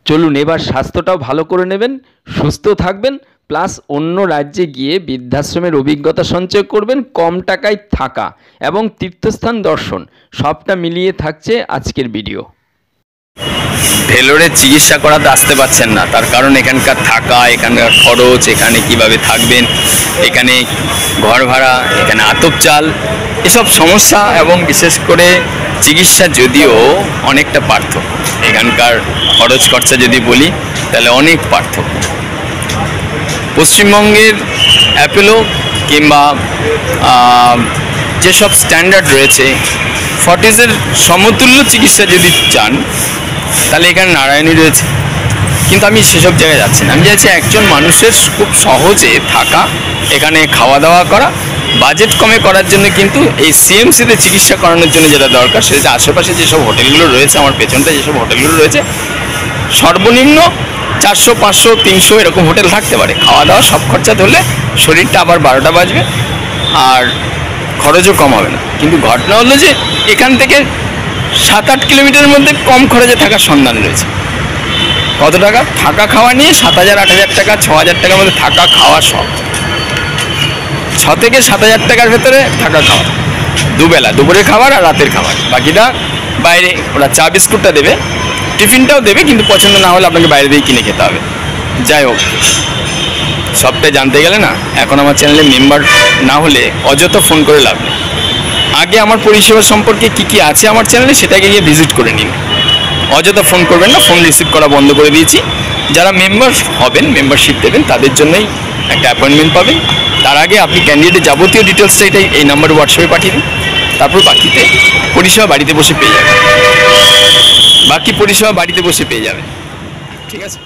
চলুন এবার স্বাস্থ্যটাও ভালো করে নেবেন, সুস্থ থাকবেন, প্লাস অন্য রাজ্যে গিয়ে বৃদ্ধাশ্রমের অভিজ্ঞতা সঞ্চয় করবেন, কম টাকায় থাকা এবং তীর্থস্থান দর্শন সবটা মিলিয়ে থাকছে আজকের ভিডিও। ভেলোরে চিকিৎসা করাতে আসতে পারছেন না, তার কারণ এখানকার থাকা, এখানকার খরচ, এখানে কিভাবে থাকবেন, এখানে ঘর ভাড়া, এখানে আতপ চাল, এসব সমস্যা এবং বিশেষ করে চিকিৎসা যদিও অনেকটা পার্থক্য। এখানকার খরচ খরচা যদি বলি তাহলে অনেক পার্থক্য। পশ্চিমবঙ্গের অ্যাপোলো কিংবা যেসব স্ট্যান্ডার্ড রয়েছে ফর্টিসের সমতুল্য চিকিৎসা যদি চান তাহলে এখানে নারায়ণী রয়েছে, কিন্তু আমি সেসব জায়গায় যাচ্ছি না। আমি চাইছি একজন মানুষের খুব সহজে থাকা, এখানে খাওয়া দাওয়া করা, বাজেট কমে করার জন্য কিন্তু এই সিএমসিতে চিকিৎসা করানোর জন্য যেটা দরকার সেটা আশেপাশে যেসব হোটেলগুলো রয়েছে, আমার পেছনটা যেসব হোটেলগুলো রয়েছে, সর্বনিম্ন 400, 500, 300 এরকম হোটেল থাকতে পারে। খাওয়া দাওয়া সব খরচা ধরলে শরীরটা আবার 12টা বাজবে আর খরচও কম হবে না। কিন্তু ঘটনা হলো যে এখান থেকে 7-8 কিলোমিটারের মধ্যে কম খরচে থাকার সন্ধান রয়েছে। কত টাকা? থাকা খাওয়া নিয়ে 7,000, 8,000 টাকা, 6,000 টাকার মধ্যে থাকা খাওয়া সব। 6 থেকে 7,000 টাকার ভেতরে থাকা খাওয়া, দুবেলা, দুপুরের খাবার আর রাতের খাবার। বাকিটা বাইরে, ওরা চা বিস্কুটটা দেবে, টিফিনটাও দেবে, কিন্তু পছন্দ না হলে আপনাকে বাইরে দিয়ে কিনে খেতে হবে। যাই হোক, সবটাই জানতে গেলে না, এখন আমার চ্যানেলে মেম্বার না হলে অযথা ফোন করে লাভ নেই। আগে আমার পরিষেবা সম্পর্কে কী কী আছে আমার চ্যানেলে সেটাকে গিয়ে ভিজিট করে নিন। অযথা ফোন করবেন না, ফোন রিসিভ করা বন্ধ করে দিয়েছি। যারা মেম্বার হবেন, মেম্বারশিপ দেবেন, তাদের জন্যই একটা অ্যাপয়েন্টমেন্ট পাবেন। তার আগে আপনি ক্যান্ডিডেটের যাবতীয় ডিটেলসটা এটাই এই নাম্বারে হোয়াটসঅ্যাপে পাঠিয়ে দিন। তারপর বাকিতে পরিষেবা বাড়িতে বসে পেয়ে যাবেন। ঠিক আছে।